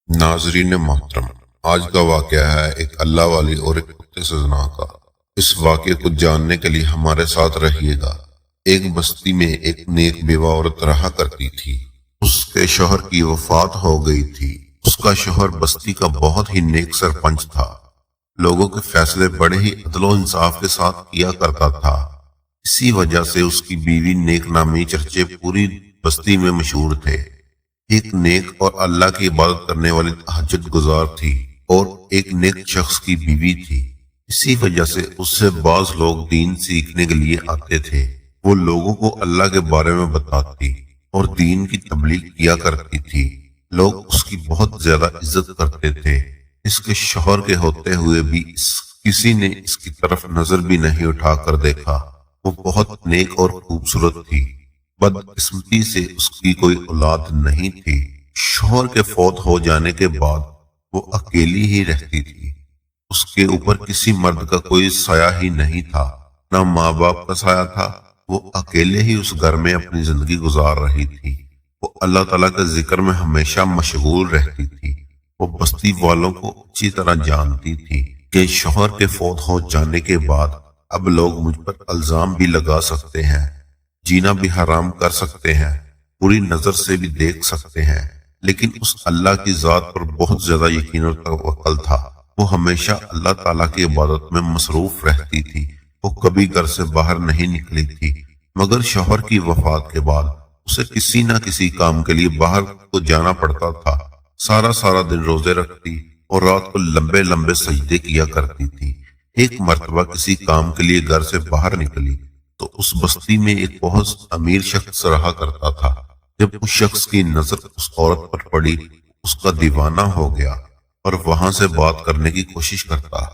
ناظرین محترم، آج کا واقعہ ہے ایک اللہ والی اور ایک کتے سزنا کا۔ اس واقعے کو جاننے کے لیے ہمارے ساتھ رہیے گا۔ ایک بستی میں ایک نیک بیوہ عورت رہا کرتی تھی۔ اس کے شوہر کی وفات ہو گئی تھی۔ اس کا شوہر بستی کا بہت ہی نیک سرپنچ تھا۔ لوگوں کے فیصلے بڑے ہی عدل و انصاف کے ساتھ کیا کرتا تھا۔ اسی وجہ سے اس کی بیوی نیک نامی چرچے پوری بستی میں مشہور تھے۔ ایک نیک اور اللہ کی عبادت کرنے والی تہجد گزار تھی اور ایک نیک شخص کی بیوی تھی۔ اسی وجہ سے اس سے بعض لوگ دین سیکھنے کے لیے آتے تھے۔ وہ لوگوں کو اللہ کے بارے میں بتاتی اور دین کی تبلیغ کیا کرتی تھی۔ لوگ اس کی بہت زیادہ عزت کرتے تھے۔ اس کے شوہر کے ہوتے ہوئے بھی کسی نے اس کی طرف نظر بھی نہیں اٹھا کر دیکھا۔ وہ بہت نیک اور خوبصورت تھی۔ بدقسمتی سے اس کی کوئی اولاد نہیں تھی۔ شوہر کے فوت ہو جانے کے بعد وہ اکیلی ہی رہتی تھی۔ اس کے اوپر کسی مرد کا کوئی سایہ ہی نہیں تھا، نہ ماں باپ کا سایہ تھا۔ وہ اکیلے ہی اس گھر میں اپنی زندگی گزار رہی تھی۔ وہ اللہ تعالیٰ کے ذکر میں ہمیشہ مشغول رہتی تھی۔ وہ بستی والوں کو اچھی طرح جانتی تھی کہ شوہر کے فوت ہو جانے کے بعد اب لوگ مجھ پر الزام بھی لگا سکتے ہیں، جینا بھی حرام کر سکتے ہیں، بری نظر سے بھی دیکھ سکتے ہیں، لیکن اس اللہ کی ذات پر بہت زیادہ یقین اور توکل تھا۔ وہ ہمیشہ اللہ تعالیٰ کی عبادت میں مصروف رہتی تھی۔ وہ کبھی گھر سے باہر نہیں نکلی تھی، مگر شوہر کی وفات کے بعد اسے کسی نہ کسی کام کے لیے باہر کو جانا پڑتا تھا۔ سارا دن روزے رکھتی اور رات کو لمبے لمبے سجدے کیا کرتی تھی۔ ایک مرتبہ کسی کام کے لیے گھر سے باہر نکلی تو اس بستی میں ایک بہت امیر شخص رہا کرتا تھا۔ جب اس شخص کی نظر اس عورت پر پڑی، اس کا دیوانہ ہو گیا اور وہاں سے بات کرنے کی کوشش کرتا،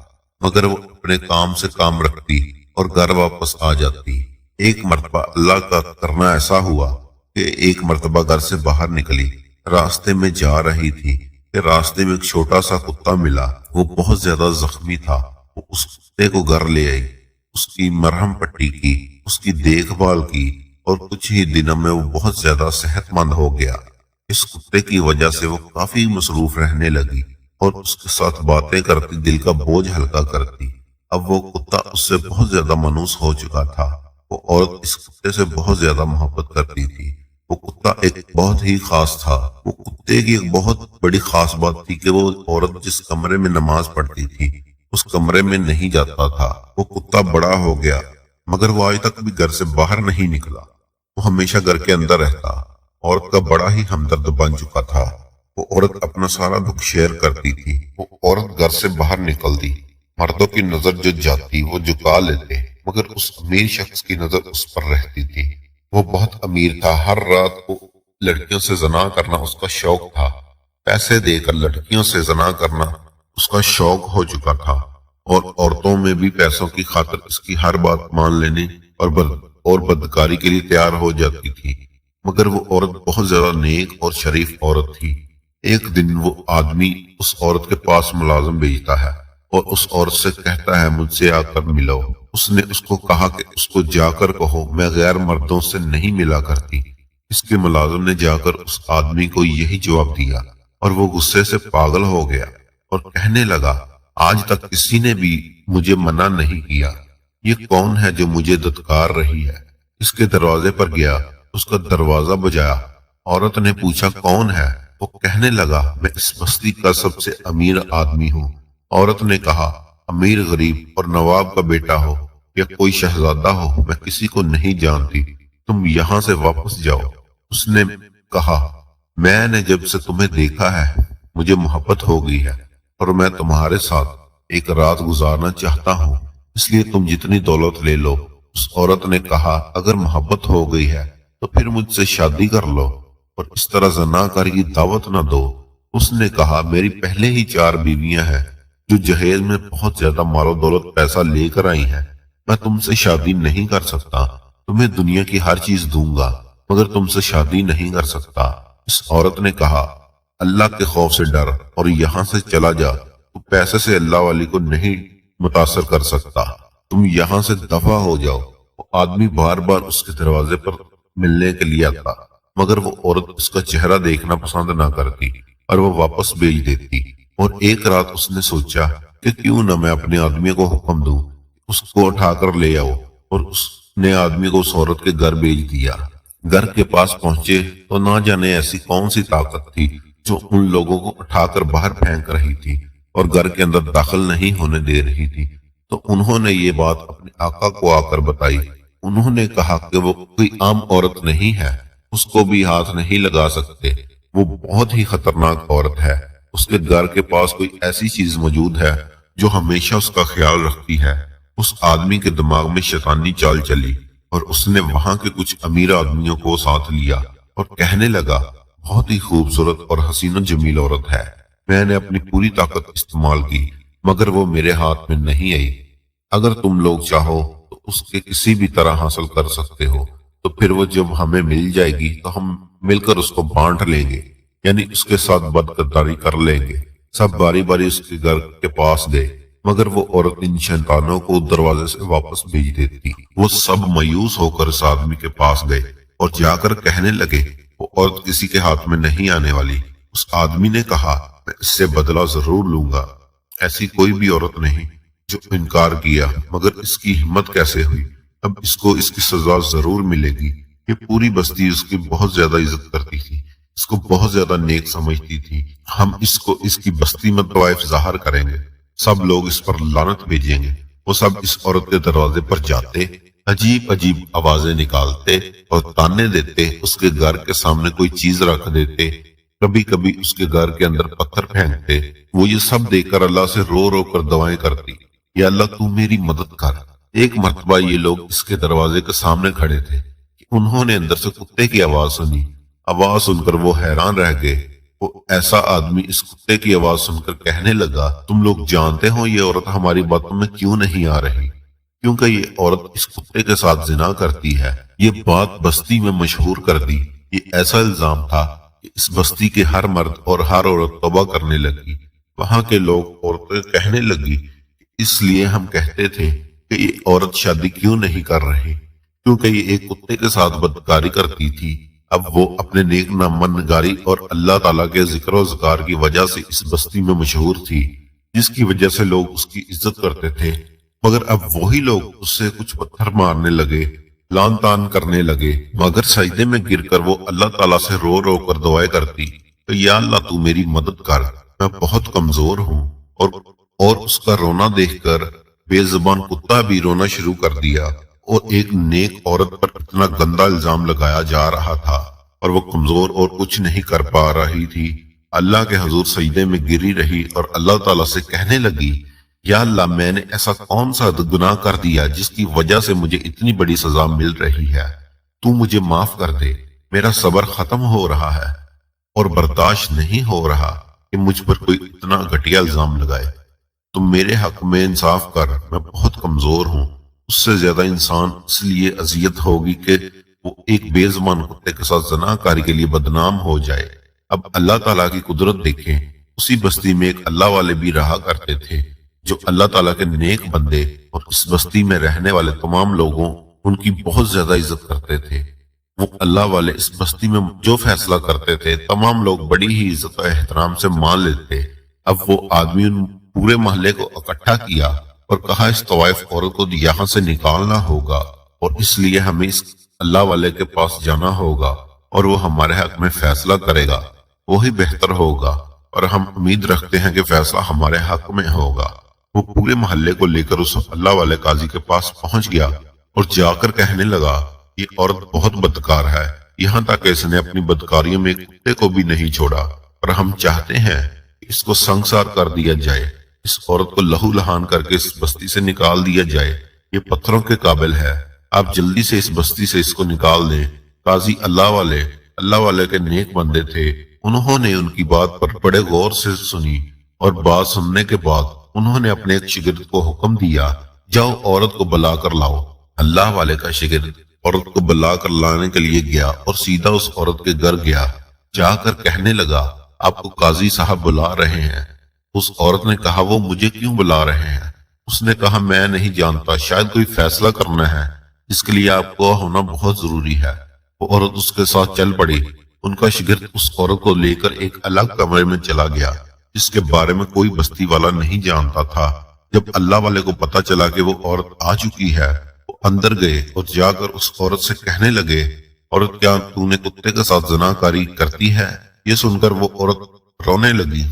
مگر وہ اپنے کام سے کام رکھتی اور گھر واپس آ جاتی۔ ایک مرتبہ اللہ کا کرنا ایسا ہوا کہ ایک مرتبہ گھر سے باہر نکلی، راستے میں جا رہی تھی کہ راستے میں ایک چھوٹا سا کتا ملا۔ وہ بہت زیادہ زخمی تھا۔ وہ اس کتے کو گھر لے آئی، اس کی مرہم پٹی کی، اس کی دیکھ بھال کی اور کچھ ہی دنوں میں وہ بہت زیادہ صحت مند ہو گیا۔ اس کتے کی وجہ سے وہ کافی مصروف رہنے لگی اور اس کے ساتھ باتیں کرتی، دل کا بوجھ ہلکا کرتی۔ اب وہ کتا اس سے بہت زیادہ مانوس ہو چکا تھا۔ وہ عورت اس کتے سے بہت زیادہ محبت کرتی تھی۔ وہ کتا ایک بہت ہی خاص تھا۔ وہ کتے کی ایک بہت بڑی خاص بات تھی کہ وہ عورت جس کمرے میں نماز پڑھتی تھی اس کمرے میں نہیں جاتا تھا۔ وہ کتا بڑا ہو گیا مگر وہ آج تک بھی گھر سے باہر نہیں نکلا۔ وہ ہمیشہ گھر کے اندر رہتا۔ عورت کا بڑا ہی ہمدرد بن چکا تھا۔ وہ عورت اپنا سارا دکھ شیئر کرتی تھی۔ وہ عورت گھر سے باہر نکلتی، مردوں کی نظر جو جاتی وہ جھکا لیتے، مگر اس امیر شخص کی نظر اس پر رہتی تھی۔ وہ بہت امیر تھا۔ ہر رات کو لڑکیوں سے زنا کرنا اس کا شوق تھا۔ پیسے دے کر لڑکیوں سے زنا کرنا اس کا شوق ہو چکا تھا اور عورتوں میں بھی پیسوں کی خاطر اس کی ہر بات مان لینے اور بدکاری کے لیے تیار ہو جاتی تھی۔ مگر وہ عورت بہت زیادہ نیک اور شریف عورت تھی۔ ایک دن وہ آدمی اس عورت کے پاس ملازم بھیجتا ہے اور اس عورت سے کہتا ہے مجھ سے آ کر ملو۔ اس نے اس کو کہا کہ اس کو جا کر کہو میں غیر مردوں سے نہیں ملا کرتی۔ اس کے ملازم نے جا کر اس آدمی کو یہی جواب دیا اور وہ غصے سے پاگل ہو گیا اور کہنے لگا آج تک کسی نے بھی مجھے منع نہیں کیا، یہ کون ہے جو مجھے دھتکار رہی ہے؟ اس کے دروازے پر گیا، اس کا دروازہ بجایا۔ عورت نے پوچھا کون ہے؟ وہ کہنے لگا میں اس بستی کا سب سے امیر آدمی ہوں۔ عورت نے کہا امیر غریب اور نواب کا بیٹا ہو یا کوئی شہزادہ ہو میں کسی کو نہیں جانتی، تم یہاں سے واپس جاؤ۔ اس نے کہا میں نے جب سے تمہیں دیکھا ہے مجھے محبت ہو گئی ہے اور میں تمہارے ساتھ ایک رات گزارنا چاہتا ہوں، اس لیے تم جتنی دولت لے لو۔ اس عورت نے کہا اگر محبت ہو گئی ہے تو پھر مجھ سے شادی کر لو اور اس طرح زنا کاری کی دعوت نہ دو۔ اس نے کہا میری پہلے ہی 4 بیویاں ہیں جو جہیز میں بہت زیادہ مال و دولت پیسہ لے کر آئی ہیں، میں تم سے شادی نہیں کر سکتا۔ تمہیں دنیا کی ہر چیز دوں گا مگر تم سے شادی نہیں کر سکتا۔ اس عورت نے کہا اللہ کے خوف سے ڈر اور یہاں سے چلا جا، تو پیسے سے اللہ والی کو نہیں متاثر کر سکتا، تم یہاں سے دفع ہو جاؤ۔ وہ آدمی بار بار اس کے دروازے پر ملنے کے لیے آتا مگر وہ عورت اس کا چہرہ دیکھنا پسند نہ کرتی اور وہ واپس بھیج دیتی۔ اور ایک رات اس نے سوچا کہ کیوں نہ میں اپنے آدمی کو حکم دوں، اس کو اٹھا کر لے آؤ، اور اس نے آدمی کو اس عورت کے گھر بھیج دیا۔ گھر کے پاس پہنچے تو نہ جانے ایسی کون سی طاقت تھی جو ان لوگوں کو اٹھا کر باہر پھینک رہی تھی اور گھر کے اندر داخل نہیں ہونے دے رہی تھی۔ تو انہوں نے یہ بات اپنے آقا کو آ کر بتائی۔ انہوں نے کہا کہ وہ کوئی عام عورت نہیں ہے، اس کو بھی ہاتھ نہیں لگا سکتے، وہ بہت ہی خطرناک عورت ہے۔ اس کے گھر کے پاس کوئی ایسی چیز موجود ہے جو ہمیشہ اس کا خیال رکھتی ہے۔ اس آدمی کے دماغ میں شیطانی چال چلی اور اس نے وہاں کے کچھ امیر آدمیوں کو ساتھ لیا اور کہنے لگا، بہت ہی خوبصورت اور حسین و جمیل عورت ہے، میں نے اپنی پوری طاقت استعمال کی مگر وہ میرے ہاتھ میں نہیں آئی۔ اگر تم لوگ چاہو تو اس کے کسی بھی طرح حاصل کر سکتے ہو، تو پھر وہ جب ہمیں مل جائے گی تو ہم مل کر اس کو بانٹ لیں گے، یعنی اس کے ساتھ بدکرداری کر لیں گے۔ سب باری باری اس کے گھر کے پاس گئے مگر وہ عورت ان شیطانوں کو دروازے سے واپس بھیج دیتی۔ وہ سب مایوس ہو کر اس آدمی کے پاس گئے اور جا کر کہنے لگے، وہ عورت کسی کے ہاتھ میں نہیں آنے والی۔ اس آدمی نے کہا، میں اس سے بدلہ ضرور لوں گا، ایسی کوئی بھی عورت نہیں جو انکار کیا، مگر اس کی ہمت کیسے ہوئی؟ اب اس کو اس کی سزا ضرور ملے گی۔ یہ پوری بستی اس کی بہت زیادہ عزت کرتی تھی، اس کو بہت زیادہ نیک سمجھتی تھی۔ ہم اس کو اس کی بستی میں طوائف ظاہر کریں گے، سب لوگ اس پر لعنت بھیجیں گے۔ وہ سب اس عورت کے دروازے پر جاتے، عجیب عجیب آوازیں نکالتے اور تانے دیتے، اس کے گھر کے سامنے کوئی چیز رکھ دیتے، کبھی کبھی اس کے گھر کے اندر پتھر پھینکتے۔ وہ یہ سب دیکھ کر اللہ سے رو رو کر دعائیں کرتی، یا اللہ تو میری مدد کر۔ ایک مرتبہ یہ لوگ اس کے دروازے کے سامنے کھڑے تھے کہ انہوں نے اندر سے کتے کی آواز سنی۔ آواز سن کر وہ حیران رہ گئے۔ وہ ایسا آدمی اس کتے کی آواز سن کر کہنے لگا، تم لوگ جانتے ہو یہ عورت ہماری باتوں میں کیوں نہیں آ رہی؟ کیونکہ یہ عورت اس کتے کے ساتھ زنا کرتی ہے۔ یہ بات بستی میں مشہور کر دی۔ یہ ایسا الزام تھا کہ اس بستی کے ہر مرد اور ہر عورت توبہ کرنے لگی۔ وہاں کے لوگ عورتیں کہنے لگی، اس لیے ہم کہتے تھے کہ یہ عورت شادی کیوں نہیں کر رہی، کیونکہ یہ ایک کتے کے ساتھ بدکاری کرتی تھی۔ اب وہ اپنے نیک نامنگاری اور اللہ تعالیٰ کے ذکر و اذکار کی وجہ سے اس بستی میں مشہور تھی، جس کی وجہ سے لوگ اس کی عزت کرتے تھے۔ مگر اب وہی لوگ اس سے کچھ پتھر مارنے لگے، لان تان کرنے لگے، مگر سجدے میں گر کر وہ اللہ تعالیٰ سے رو رو کر دعائیں کرتی کہ یا اللہ تو میری مدد کر، میں بہت کمزور ہوں۔ اور اس کا رونا دیکھ کر بے زبان کتا بھی رونا شروع کر دیا، اور ایک نیک عورت پر اتنا گندا الزام لگایا جا رہا تھا اور وہ کمزور اور کچھ نہیں کر پا رہی تھی۔ اللہ کے حضور سجدے میں گری رہی اور اللہ تعالیٰ سے کہنے لگی، یا اللہ میں نے ایسا کون سا گناہ کر دیا جس کی وجہ سے مجھے اتنی بڑی سزا مل رہی ہے؟ تو مجھے معاف کر دے، میرا صبر ختم ہو رہا ہے اور برداشت نہیں ہو رہا کہ مجھ پر کوئی اتنا گھٹیا الزام لگائے۔ تم میرے حق میں انصاف کر، میں بہت کمزور ہوں۔ اس سے زیادہ انسان اس لیے اذیت ہوگی کہ وہ ایک بے زبان کتے کے ساتھ زنا کاری کے لیے بدنام ہو جائے۔ اب اللہ تعالیٰ کی قدرت دیکھیں، اسی بستی میں ایک اللہ والے بھی رہا کرتے تھے جو اللہ تعالیٰ کے نیک بندے اور اس بستی میں رہنے والے تمام لوگوں ان کی بہت زیادہ عزت کرتے تھے۔ وہ اللہ والے اس بستی میں جو فیصلہ کرتے تھے تمام لوگ بڑی ہی عزت و احترام سے مان لیتے۔ اب وہ آدمی ان پورے محلے کو اکٹھا کیا اور کہا، اس طوائف عورت کو یہاں سے نکالنا ہوگا اور اس لیے ہمیں اس اللہ والے کے پاس جانا ہوگا اور وہ ہمارے حق میں فیصلہ کرے گا، وہی بہتر ہوگا اور ہم امید رکھتے ہیں کہ فیصلہ ہمارے حق میں ہوگا۔ وہ پورے محلے کو لے کر اس اللہ والے قاضی کے پاس پہنچ گیا اور جا کر کہنے لگا، یہ عورت بہت بدکار ہے، یہاں تک اس نے اپنی بدکاریوں میں ایک کتے کو بھی نہیں چھوڑا، اور ہم چاہتے ہیں کہ اس کو سنگسار کر دیا جائے، اس عورت کو لہو لہان کر کے اس بستی سے نکال دیا جائے، یہ پتھروں کے قابل ہے، آپ جلدی سے اس بستی سے اس کو نکال دیں۔ قاضی اللہ والے کے نیک بندے تھے، انہوں نے ان کی بات پر بڑے غور سے سنی، اور بات سننے کے بعد انہوں نے اپنے ایک شاگرد کو حکم دیا، جاؤ عورت کو بلا کر لاؤ۔ اللہ والے کا شاگرد عورت کو بلا کر لانے کے لیے گیا اور سیدھا اس عورت کے گھر گیا، جا کر کہنے لگا، آپ کو قاضی صاحب بلا رہے ہیں۔ اس عورت نے کہا، وہ مجھے کیوں بلا رہے ہیں؟ اس نے کہا، میں نہیں جانتا، شاید کوئی فیصلہ کرنا ہے، اس کے لیے آپ کو ہونا بہت ضروری ہے۔ وہ عورت اس کے ساتھ چل پڑی ان کا شاگرد اس عورت کو لے کر ایک الگ کمرے میں چلا گیا جس کے بارے میں کوئی بستی والا نہیں جانتا تھا۔ جب اللہ والے کو پتا چلا کہ وہ عورت آ چکی ہے، وہ اندر گئے اور جا کر اس عورت سے کہنے لگے، عورت کیا تو نے کتے کے ساتھ زنا کاری کرتی ہے؟ یہ سن کر وہ عورت رونے لگی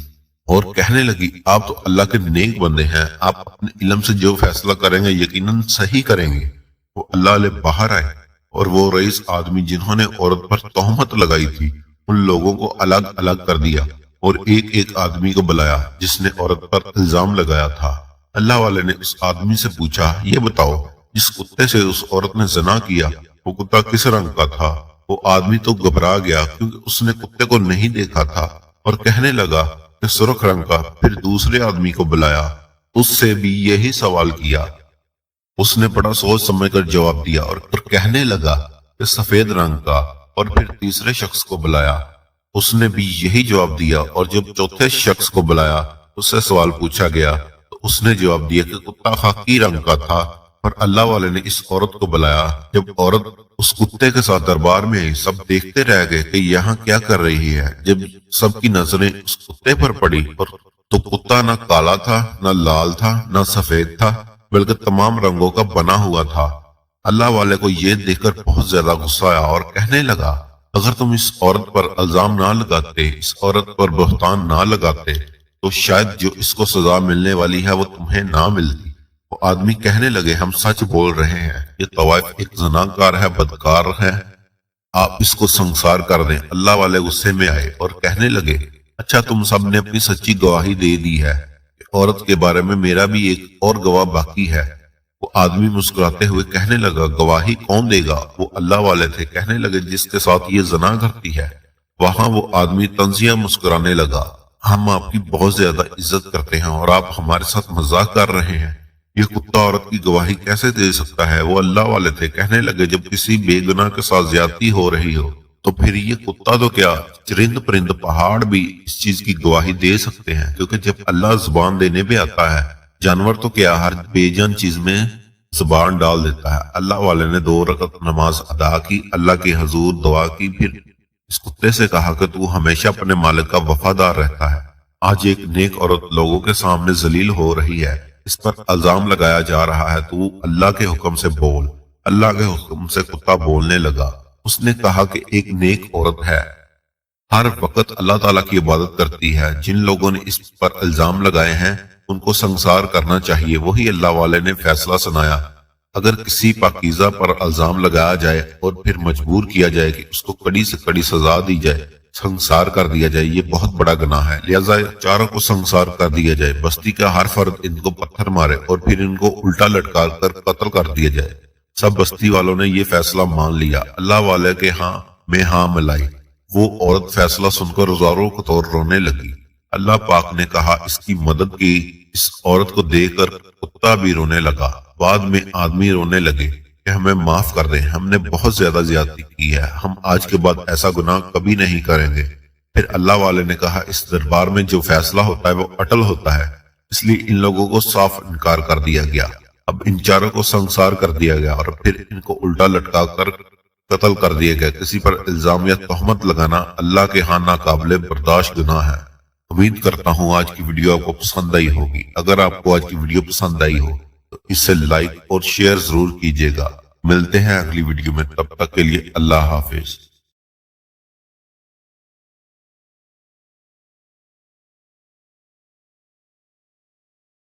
اور کہنے لگی، آپ تو اللہ کے نیک بندے ہیں، آپ اپنے علم سے جو فیصلہ کریں گے یقیناً صحیح کریں گے۔ وہ اللہ علیہ باہر آئے اور وہ رئیس آدمی جنہوں نے عورت پر تہمت لگائی تھی ان لوگوں کو الگ الگ کر دیا اور ایک ایک آدمی کو بلایا جس نے عورت پر الزام لگایا تھا۔ اللہ والے نے اس آدمی سے پوچھا، یہ بتاؤ جس کتے سے اس عورت نے زنا کیا وہ کتا کس رنگ کا تھا؟ وہ آدمی تو گھبرا گیا کیونکہ اس نے کتے کو نہیں دیکھا تھا اور کہنے لگا کہ سرخ رنگ کا۔ پھر دوسرے آدمی کو بلایا، اس سے بھی یہی سوال کیا۔ اس نے بڑا سوچ سمجھ کر جواب دیا اور کہنے لگا کہ سفید رنگ کا۔ اور پھر تیسرے شخص کو بلایا، اس نے بھی یہی جواب دیا۔ اور جب چوتھے شخص کو بلایا اس سے سوال پوچھا گیا تو اس نے جواب دیا کہ کتا خاکی رنگ کا تھا۔ اور اللہ والے نے اس عورت کو بلایا۔ جب عورت اس کتے کے ساتھ دربار میں آئی، سب دیکھتے رہ گئے کہ یہاں کیا کر رہی ہے۔ جب سب کی نظریں اس کتے پر پڑی تو کتا نہ کالا تھا، نہ لال تھا، نہ سفید تھا، بلکہ تمام رنگوں کا بنا ہوا تھا۔ اللہ والے کو یہ دیکھ کر بہت زیادہ غصہ آیا اور کہنے لگا، اگر تم اس عورت پر الزام نہ لگاتے، اس عورت پر بہتان نہ لگاتے تو شاید جو اس کو سزا ملنے والی ہے وہ تمہیں نہ ملتی۔ وہ آدمی کہنے لگے، ہم سچ بول رہے ہیں، یہ طوائف ایک زناکار ہے، بدکار ہے، آپ اس کو سنسار کر دیں۔ اللہ والے غصے میں آئے اور کہنے لگے، اچھا تم سب نے اپنی سچی گواہی دے دی ہے کہ عورت کے بارے میں میرا بھی ایک اور گواہ باقی ہے۔ وہ آدمی مسکراتے ہوئے کہنے لگا، گواہی کون دے گا؟ وہ اللہ والے تھے۔ کہنے لگے، جس کے ساتھ یہ زنا کرتی ہے۔ وہاں وہ آدمی طنزیہ مسکرانے لگا، ہم آپ کی بہت زیادہ عزت کرتے ہیں اور آپ ہمارے ساتھ مذاق کر رہے ہیں، یہ کتا عورت کی گواہی کیسے دے سکتا ہے؟ وہ اللہ والے تھے۔ کہنے لگے، جب کسی بے گناہ کے ساتھ زیادتی ہو رہی ہو تو پھر یہ کتا تو کیا، چرند پرند پہاڑ بھی اس چیز کی گواہی دے سکتے ہیں، کیونکہ جب اللہ زبان دینے پہ آتا ہے، جانور تو کیا ہر بے جان چیز میں زبان ڈال دیتا ہے۔ اللہ والے نے 2 رکعت نماز ادا کی، اللہ کے حضور دعا کی، پھر اس کتے سے کہا کہ تو ہمیشہ اپنے مالک کا وفادار رہتا ہے۔ آج ایک نیک عورت لوگوں کے سامنے ذلیل ہو رہی ہے، اس پر الزام لگایا جا رہا ہے، تو اللہ کے حکم سے بول۔ اللہ کے حکم سے کتا بولنے لگا۔ اس نے کہا کہ ایک نیک عورت ہے، ہر وقت اللہ تعالیٰ کی عبادت کرتی ہے، جن لوگوں نے اس پر الزام لگائے ہیں ان کو سنسار کرنا چاہیے۔ وہی اللہ والے نے فیصلہ سنایا، اگر کسی پاکیزہ پر الزام لگایا جائے اور پھر مجبور کیا جائے کہ اس کو کڑی سے کڑی سزا دی جائے، سنسار کر دیا جائے، یہ بہت بڑا گناہ ہے، لہذا چاروں کو سنسار کر دیا جائے، بستی کا ہر فرد ان کو پتھر مارے اور پھر ان کو الٹا لٹکا کر قتل کر دیا جائے۔ سب بستی والوں نے یہ فیصلہ مان لیا۔ اللہ والے کے ہاں میں ہاں ملائی۔ وہ عورت فیصلہ سن کر زاروں کو طور رونے لگی۔ اللہ پاک نے کہا، اس کی مدد کی۔ اس عورت کو دیکھ کر کتا بھی رونے لگا۔ بعد میں آدمی رونے لگے کہ ہمیں معاف کر دیں، ہم نے بہت زیادہ زیادتی کی ہے، ہم آج کے بعد ایسا گناہ کبھی نہیں کریں گے۔ پھر اللہ والے نے کہا، اس دربار میں جو فیصلہ ہوتا ہے وہ اٹل ہوتا ہے، اس لیے ان لوگوں کو صاف انکار کر دیا گیا۔ اب ان چاروں کو سنسار کر دیا گیا اور پھر ان کو الٹا لٹکا کر قتل کر دیا گیا۔ کسی پر الزام یا تہمت لگانا اللہ کے ہاں ناقابل برداشت گناہ ہے۔ امید کرتا ہوں آج کی ویڈیو آپ کو پسند آئی ہوگی۔ اگر آپ کو آج کی ویڈیو پسند آئی ہو تو اسے لائک اور شیئر ضرور کیجیے گا۔ ملتے ہیں اگلی ویڈیو میں، تب تک کے لیے اللہ حافظ۔